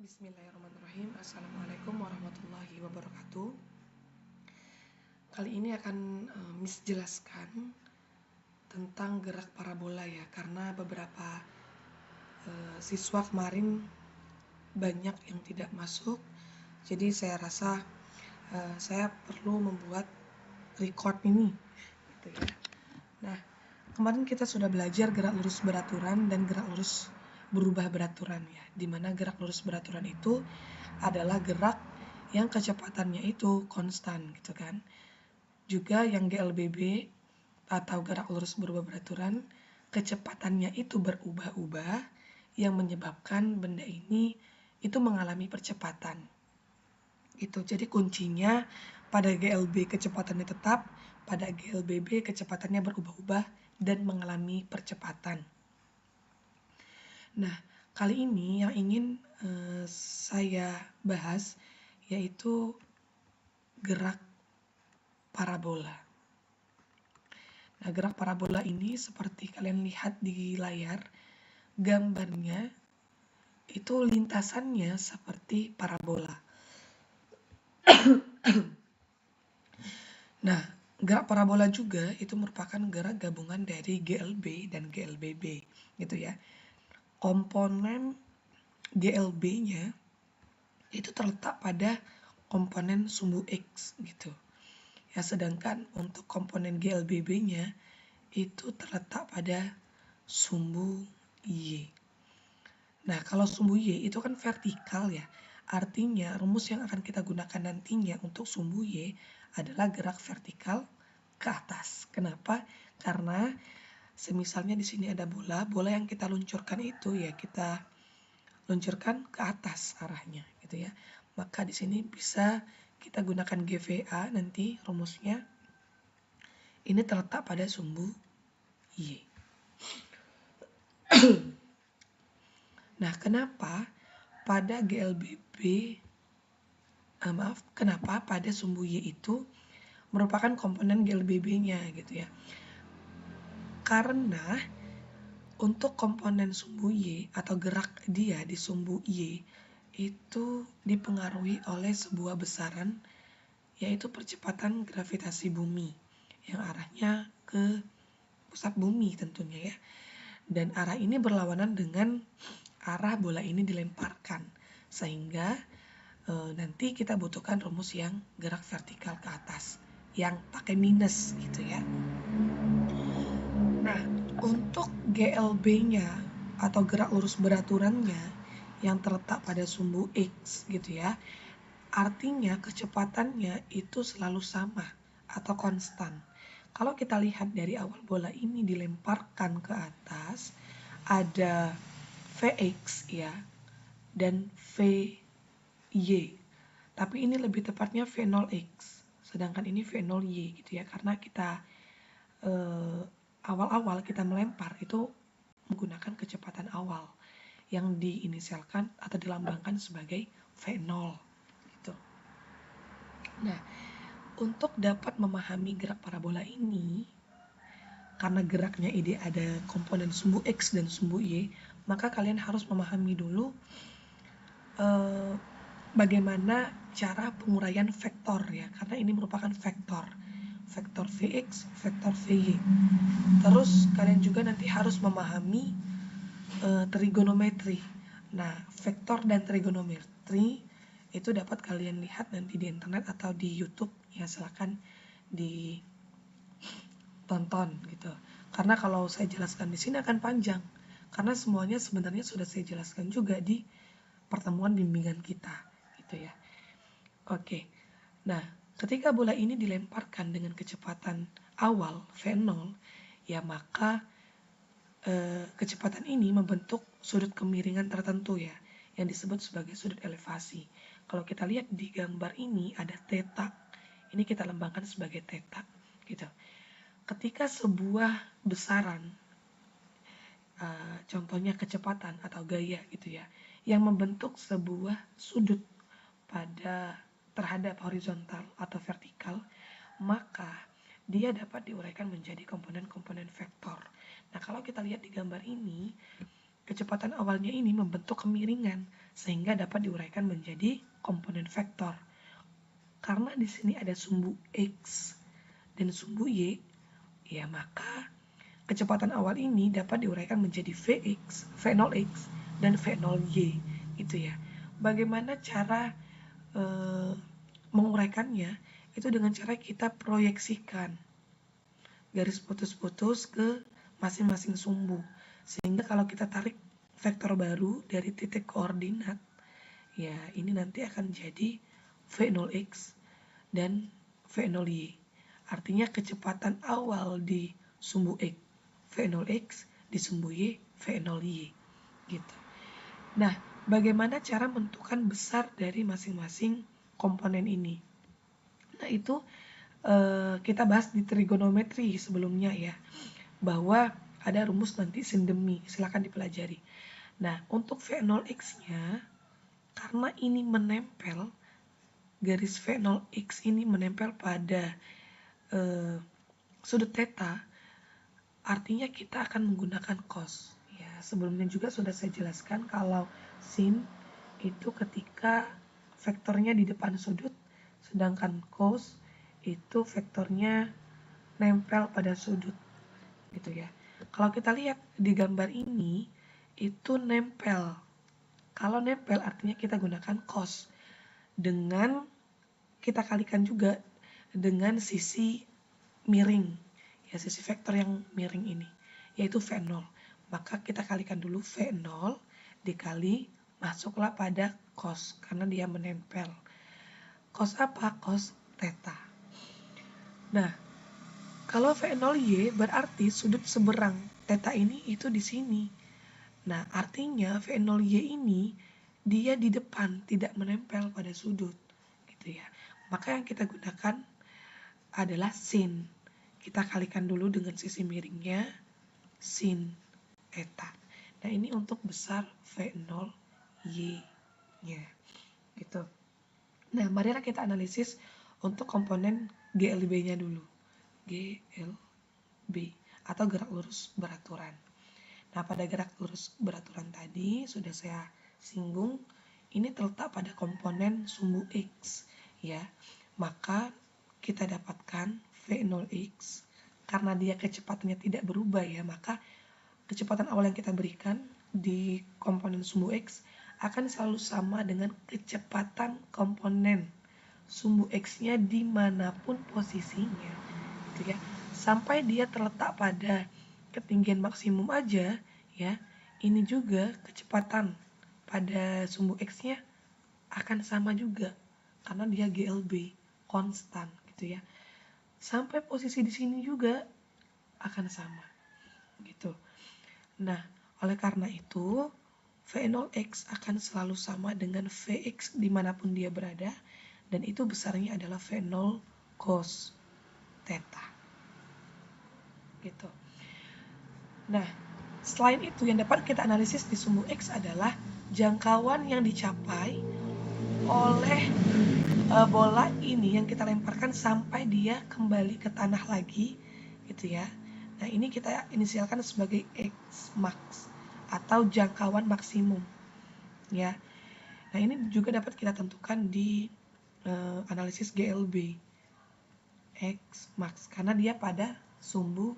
Bismillahirrahmanirrahim. Assalamualaikum warahmatullahi wabarakatuh. Kali ini akan Miss jelaskan tentang gerak parabola ya, karena beberapa siswa kemarin banyak yang tidak masuk. Jadi saya rasa saya perlu membuat record ini gitu ya. Nah, kemarin kita sudah belajar gerak lurus beraturan dan gerak lurus berubah beraturan ya, dimana gerak lurus beraturan itu adalah gerak yang kecepatannya itu konstan gitu kan. Juga yang GLBB atau gerak lurus berubah beraturan, kecepatannya itu berubah-ubah yang menyebabkan benda ini itu mengalami percepatan. Itu jadi kuncinya pada GLB kecepatannya tetap, pada GLBB kecepatannya berubah-ubah dan mengalami percepatan. Nah, kali ini yang ingin saya bahas yaitu gerak parabola. Nah, gerak parabola ini seperti kalian lihat di layar, gambarnya itu lintasannya seperti parabola. Nah, gerak parabola juga itu merupakan gerak gabungan dari GLB dan GLBB gitu ya. Komponen GLB-nya itu terletak pada komponen sumbu X gitu. Ya, sedangkan untuk komponen GLBB-nya itu terletak pada sumbu Y. Nah, kalau sumbu Y itu kan vertikal ya. Artinya rumus yang akan kita gunakan nantinya untuk sumbu Y adalah gerak vertikal ke atas. Kenapa? Karena semisalnya di sini ada bola yang kita luncurkan itu ya kita luncurkan ke atas arahnya gitu ya. Maka di sini bisa kita gunakan GVA nanti rumusnya. Ini terletak pada sumbu Y. Nah, kenapa pada GLBB kenapa pada sumbu Y itu merupakan komponen GLBB-nya gitu ya. Karena untuk komponen sumbu Y atau gerak dia di sumbu Y itu dipengaruhi oleh sebuah besaran yaitu percepatan gravitasi bumi yang arahnya ke pusat bumi tentunya ya. Dan arah ini berlawanan dengan arah bola ini dilemparkan sehingga nanti kita butuhkan rumus yang gerak vertikal ke atas yang pakai minus gitu ya. Nah, untuk GLB-nya atau gerak lurus beraturannya yang terletak pada sumbu X gitu ya, artinya kecepatannya itu selalu sama atau konstan. Kalau kita lihat dari awal bola ini dilemparkan ke atas, ada Vx ya dan Vy. Tapi ini lebih tepatnya V0x, sedangkan ini V0y gitu ya, karena kita awal-awal kita melempar itu menggunakan kecepatan awal yang diinisialkan atau dilambangkan sebagai V0 gitu. Nah, untuk dapat memahami gerak parabola ini, karena geraknya ini ada komponen sumbu X dan sumbu Y, maka kalian harus memahami dulu bagaimana cara penguraian vektor ya, karena ini merupakan vektor Vx, vektor Vy. Terus kalian juga nanti harus memahami trigonometri. Nah, vektor dan trigonometri itu dapat kalian lihat nanti di internet atau di YouTube ya, silakan ditonton gitu. Karena kalau saya jelaskan di sini akan panjang. Karena semuanya sebenarnya sudah saya jelaskan juga di pertemuan bimbingan kita gitu ya. Oke. Nah, ketika bola ini dilemparkan dengan kecepatan awal V0 ya, maka kecepatan ini membentuk sudut kemiringan tertentu ya, yang disebut sebagai sudut elevasi. Kalau kita lihat di gambar ini ada theta. Ini kita lambangkan sebagai theta gitu. Ketika sebuah besaran contohnya kecepatan atau gaya gitu ya, yang membentuk sebuah sudut pada terhadap horizontal atau vertikal, maka dia dapat diuraikan menjadi komponen-komponen vektor. Nah, kalau kita lihat di gambar ini, kecepatan awalnya ini membentuk kemiringan sehingga dapat diuraikan menjadi komponen vektor. Karena di sini ada sumbu X dan sumbu Y, ya maka kecepatan awal ini dapat diuraikan menjadi Vx, V0x, dan V0y, gitu ya. Bagaimana cara menguraikannya? Itu dengan cara kita proyeksikan garis putus-putus ke masing-masing sumbu. Sehingga kalau kita tarik vektor baru dari titik koordinat, ya ini nanti akan jadi V0x dan V0y. Artinya kecepatan awal di sumbu X V0x, di sumbu Y V0y gitu. Nah, bagaimana cara menentukan besar dari masing-masing komponen ini? Nah, itu kita bahas di trigonometri sebelumnya ya, bahwa ada rumus nanti sindemi, silakan dipelajari. Nah, untuk V0x-nya, karena ini menempel, garis V0x ini menempel pada sudut theta, artinya kita akan menggunakan cos. Ya, sebelumnya juga sudah saya jelaskan kalau sin itu ketika vektornya di depan sudut, sedangkan cos itu vektornya nempel pada sudut, gitu ya. Kalau kita lihat di gambar ini, itu nempel. Kalau nempel artinya kita gunakan cos dengan kita kalikan juga dengan sisi miring, ya sisi vektor yang miring ini, yaitu V0. Maka kita kalikan dulu V0 dikali masuklah pada cos karena dia menempel. Cos apa? Cos theta. Nah, kalau V0y berarti sudut seberang theta ini itu di sini. Nah, artinya V0y ini dia di depan, tidak menempel pada sudut, gitu ya. Maka yang kita gunakan adalah sin. Kita kalikan dulu dengan sisi miringnya, sin theta. Nah, ini untuk besar V0y-nya, gitu. Nah, marilah kita analisis untuk komponen GLB-nya dulu. GLB atau gerak lurus beraturan. Nah, pada gerak lurus beraturan tadi sudah saya singgung, ini terletak pada komponen sumbu X, ya. Maka kita dapatkan V0x karena dia kecepatannya tidak berubah ya, maka kecepatan awal yang kita berikan di komponen sumbu X akan selalu sama dengan kecepatan komponen sumbu X-nya dimanapun posisinya, gitu ya. Sampai dia terletak pada ketinggian maksimum aja, ya. Ini juga kecepatan pada sumbu X-nya akan sama juga karena dia GLB konstan, gitu ya. Sampai posisi di sini juga akan sama, gitu. Nah, oleh karena itu V0x akan selalu sama dengan Vx dimanapun dia berada, dan itu besarnya adalah V0 cos theta, gitu. Nah, selain itu yang dapat kita analisis di sumbu X adalah jangkauan yang dicapai oleh bola ini yang kita lemparkan sampai dia kembali ke tanah lagi, gitu ya. Nah, ini kita inisialkan sebagai X max atau jangkauan maksimum, ya. Nah, ini juga dapat kita tentukan di analisis GLB X max karena dia pada sumbu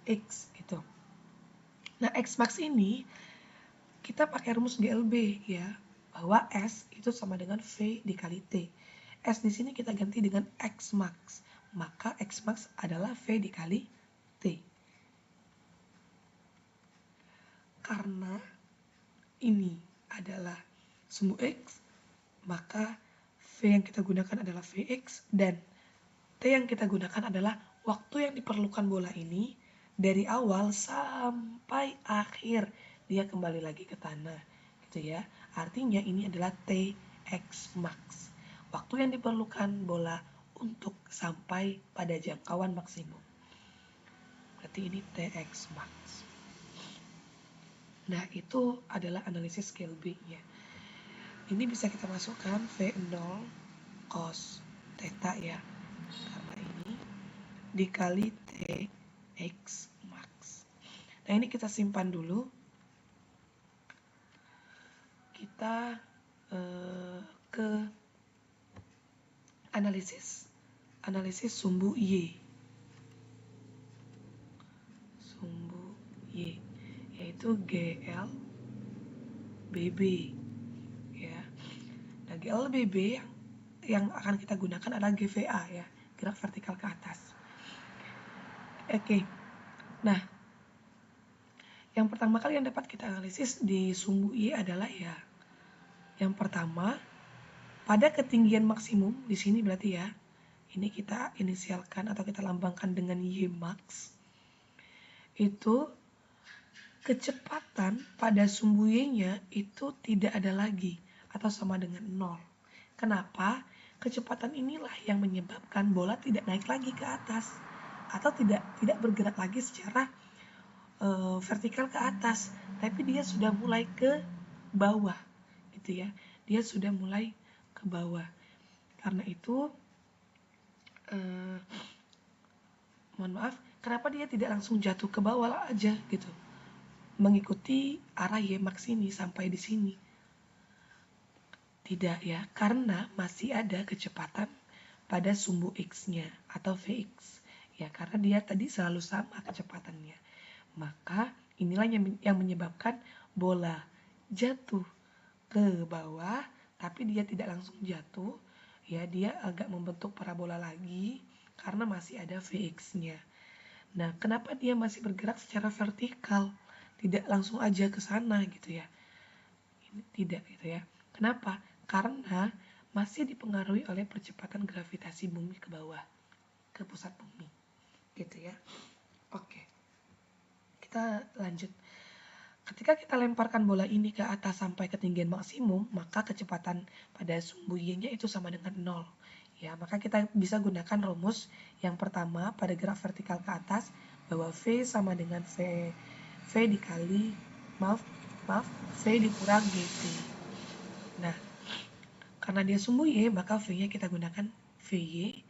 X, gitu. Nah, X max ini kita pakai rumus GLB ya, bahwa S itu sama dengan V dikali T. S di sini kita ganti dengan X max, maka X max adalah V dikali T. Karena ini adalah sumbu X, maka V yang kita gunakan adalah Vx dan T yang kita gunakan adalah waktu yang diperlukan bola ini dari awal sampai akhir dia kembali lagi ke tanah, gitu ya. Artinya ini adalah Tx max, waktu yang diperlukan bola untuk sampai pada jangkauan maksimum. Berarti ini Tx max. Nah, itu adalah analisis GLB-nya. Ini bisa kita masukkan V0 cos theta ya, karena ini dikali Tx max. Nah, ini kita simpan dulu. kita ke analisis sumbu Y. Sumbu Y yaitu GLBB ya. Nah, GLBB yang akan kita gunakan adalah GVA ya, gerak vertikal ke atas. Oke. Nah, yang pertama kali yang dapat kita analisis di sumbu Y adalah ya, yang pertama pada ketinggian maksimum di sini berarti ya, ini kita inisialkan atau kita lambangkan dengan Y max. Itu kecepatan pada sumbu Y-nya itu tidak ada lagi atau sama dengan 0. Kenapa? Kecepatan inilah yang menyebabkan bola tidak naik lagi ke atas atau tidak bergerak lagi secara vertikal ke atas, tapi dia sudah mulai ke bawah gitu ya. Dia sudah mulai ke bawah. Karena itu mohon maaf, kenapa dia tidak langsung jatuh ke bawah aja gitu, mengikuti arah Y max ini sampai di sini. Tidak ya, karena masih ada kecepatan pada sumbu X-nya atau Vx. Ya, karena dia tadi selalu sama kecepatannya. Maka inilah yang menyebabkan bola jatuh ke bawah, tapi dia tidak langsung jatuh. Ya, dia agak membentuk parabola lagi karena masih ada Vx-nya. Nah, kenapa dia masih bergerak secara vertikal? Tidak langsung aja ke sana gitu ya. Ini tidak gitu ya. Kenapa? Karena masih dipengaruhi oleh percepatan gravitasi bumi ke bawah, ke pusat bumi. Gitu ya. Oke. Kita lanjut. Ketika kita lemparkan bola ini ke atas sampai ketinggian maksimum, maka kecepatan pada sumbu Y-nya itu sama dengan 0. Ya, maka kita bisa gunakan rumus yang pertama pada gerak vertikal ke atas, bahwa V sama dengan V dikali V dikurang GT. Nah, karena dia sumbu Y, maka V-nya kita gunakan VY.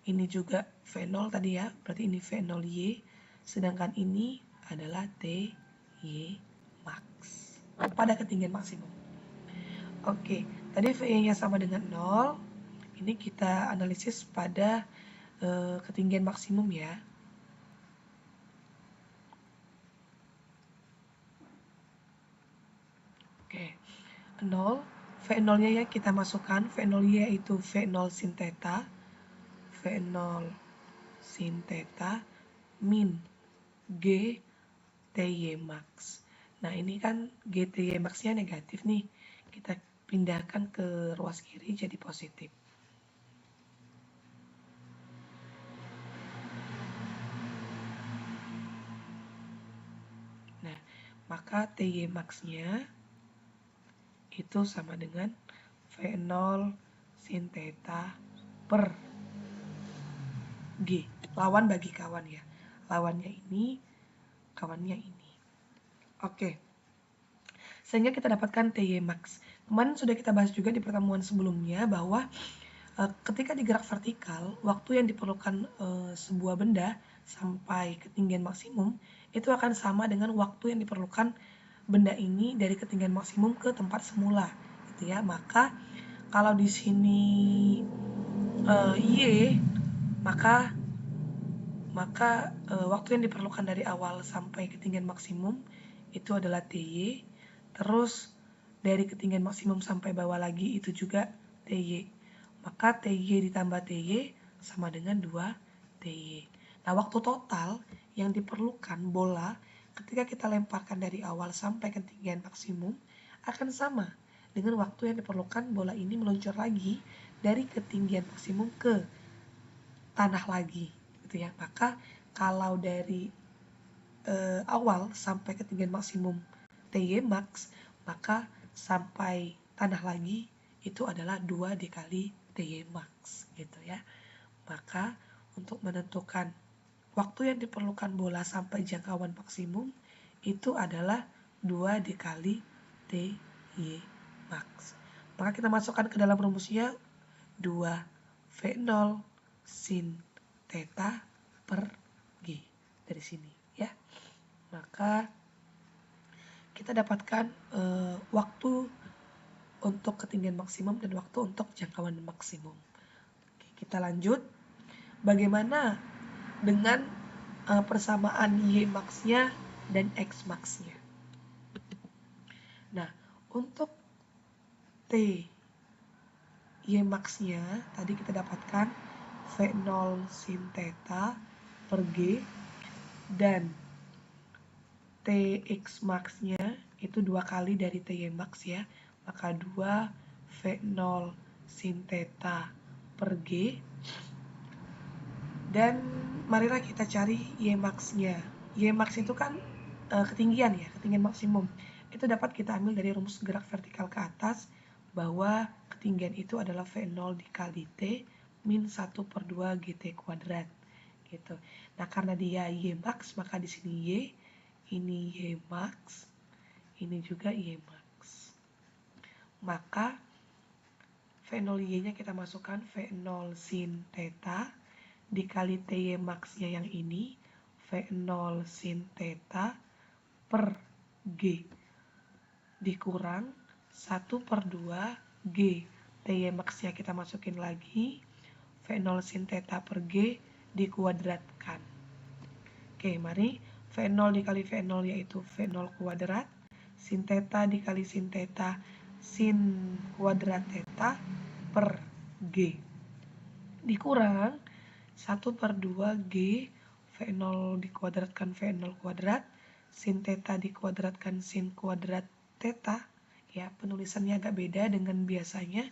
Ini juga V0 tadi ya, berarti ini V0Y. Sedangkan ini adalah TY max pada ketinggian maksimum. Oke, tadi VY-nya sama dengan 0. Ini kita analisis pada ketinggian maksimum ya. Oke, 0. V0-nya ya kita masukkan, V0Y yaitu V0 sin theta. V0 sin theta min G TY max. Nah, ini kan G TY max-nya negatif nih. Kita pindahkan ke ruas kiri jadi positif. Nah, maka TY max-nya itu sama dengan V0 sin theta per G. Lawan bagi kawan ya. Lawannya ini, kawannya ini. Oke. Sehingga kita dapatkan TY max. Kemarin sudah kita bahas juga di pertemuan sebelumnya bahwa ketika digerak vertikal, waktu yang diperlukan sebuah benda sampai ketinggian maksimum itu akan sama dengan waktu yang diperlukan benda ini dari ketinggian maksimum ke tempat semula, gitu ya. Maka kalau di sini Y, maka waktu yang diperlukan dari awal sampai ketinggian maksimum itu adalah TY. Terus dari ketinggian maksimum sampai bawah lagi itu juga TY. Maka TY ditambah TY sama dengan 2 TY. Nah, waktu total yang diperlukan bola ketika kita lemparkan dari awal sampai ketinggian maksimum akan sama dengan waktu yang diperlukan bola ini meluncur lagi dari ketinggian maksimum ke tanah lagi, gitu ya. Maka kalau dari awal sampai ketinggian maksimum TY max, maka sampai tanah lagi itu adalah 2 dikali TY max, gitu ya. Maka untuk menentukan waktu yang diperlukan bola sampai jangkauan maksimum itu adalah 2 dikali TY max. Maka kita masukkan ke dalam rumusnya 2 V0 sin theta per G dari sini ya. Maka kita dapatkan waktu untuk ketinggian maksimum dan waktu untuk jangkauan maksimum. Oke, kita lanjut. Bagaimana dengan persamaan Y max-nya dan X max-nya? Nah, untuk T Y max-nya tadi kita dapatkan V0 sin theta per G, dan TX max-nya itu 2 kali dari TY max ya, maka 2 V0 sin theta per G. Dan marilah kita cari Y max-nya. Y max itu kan ketinggian ya, ketinggian maksimum. Itu dapat kita ambil dari rumus gerak vertikal ke atas, bahwa ketinggian itu adalah V0 dikali T min 1/2 GT kuadrat gitu. Nah, karena dia Y max, maka di sini Y, ini Y max, ini juga Y max. Maka V0Y-nya kita masukkan V0 sin theta dikali TY max-nya yang ini, V0 sin theta per G, dikurang 1/2 G. TY max-nya kita masukin lagi, V0 sin theta per G dikuadratkan. Oke, mari V0 dikali V0 yaitu V0 kuadrat, sin theta dikali sin theta, sin kuadrat theta per G, dikurang 1/2 G V0 dikuadratkan V0 kuadrat, sin theta dikuadratkan sin kuadrat theta, ya penulisannya agak beda dengan biasanya,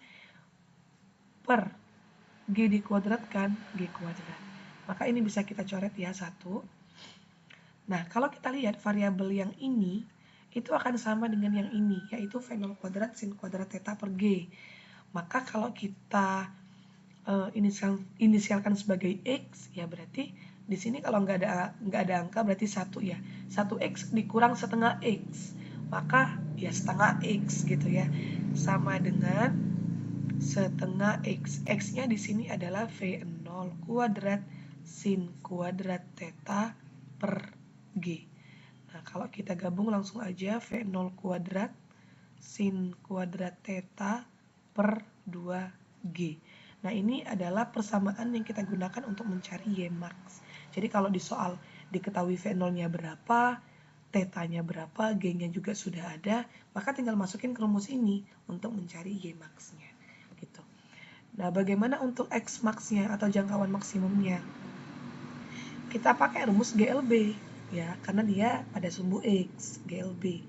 per G dikuadratkan G kuadrat. Maka ini bisa kita coret ya, 1. Nah, kalau kita lihat variabel yang ini, itu akan sama dengan yang ini, yaitu V0 kuadrat sin kuadrat theta per G. Maka kalau kita inisialkan sebagai X, ya berarti di sini kalau nggak ada angka berarti 1 ya. 1X dikurang setengah X, maka ya setengah X gitu ya. Sama dengan setengah X. X-nya di sini adalah V0 kuadrat sin kuadrat theta per G. Nah, kalau kita gabung langsung aja V0 kuadrat sin kuadrat theta per 2G. Nah, ini adalah persamaan yang kita gunakan untuk mencari Y max. Jadi kalau di soal diketahui V0-nya berapa, theta-nya berapa, G-nya juga sudah ada, maka tinggal masukin ke rumus ini untuk mencari Y max-nya. Gitu. Nah, bagaimana untuk X max-nya atau jangkauan maksimumnya? Kita pakai rumus GLB ya, karena dia pada sumbu X, GLB.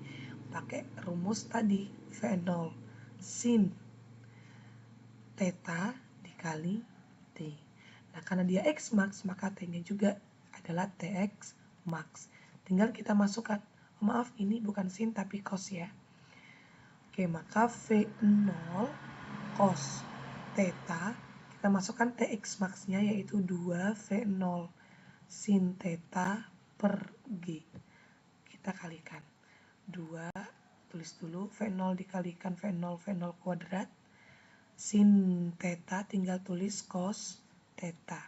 Pakai rumus tadi V0 sin theta dikali T. Nah, karena dia X max, maka T-nya juga adalah TX max. Tinggal kita masukkan, maaf ini bukan sin tapi cos ya. Oke, maka V0 cos theta, kita masukkan TX max-nya yaitu 2 V0 sin theta per G. Kita kalikan. 2, tulis dulu, V0 dikalikan V0 kuadrat, sin theta tinggal tulis cos theta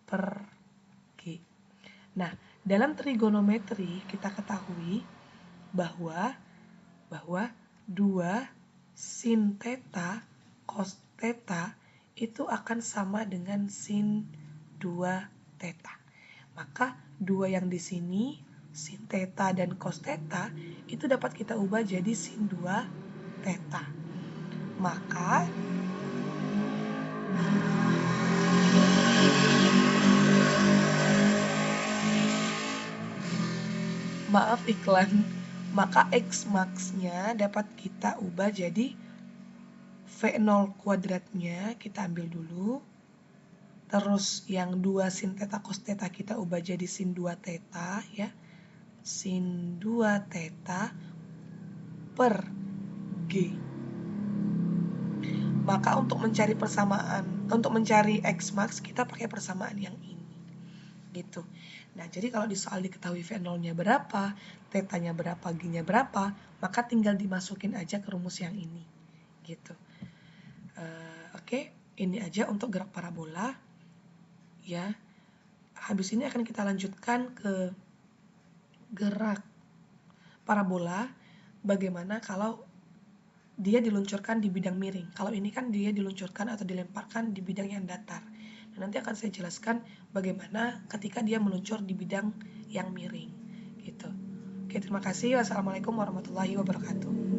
per G. Nah, dalam trigonometri kita ketahui bahwa 2 sin theta cos theta itu akan sama dengan sin 2 theta. Maka 2 yang di sini, sin theta dan cos theta, itu dapat kita ubah jadi sin 2 theta. Maka maaf iklan, maka X max-nya dapat kita ubah jadi V0 kuadratnya kita ambil dulu. Terus yang 2 sin theta cos theta kita ubah jadi sin 2 theta ya. Sin 2 theta per G. Maka untuk mencari persamaan, untuk mencari X max kita pakai persamaan yang ini. Gitu. Nah, jadi kalau di soal diketahui V0-nya berapa, theta-nya berapa, G-nya berapa, maka tinggal dimasukin aja ke rumus yang ini. Gitu. Oke, ini aja untuk gerak parabola. Ya. Habis ini akan kita lanjutkan ke gerak parabola. Bagaimana kalau dia diluncurkan di bidang miring. Kalau ini kan dia diluncurkan atau dilemparkan di bidang yang datar. Dan nanti akan saya jelaskan bagaimana ketika dia meluncur di bidang yang miring gitu. Oke, terima kasih. Wassalamualaikum warahmatullahi wabarakatuh.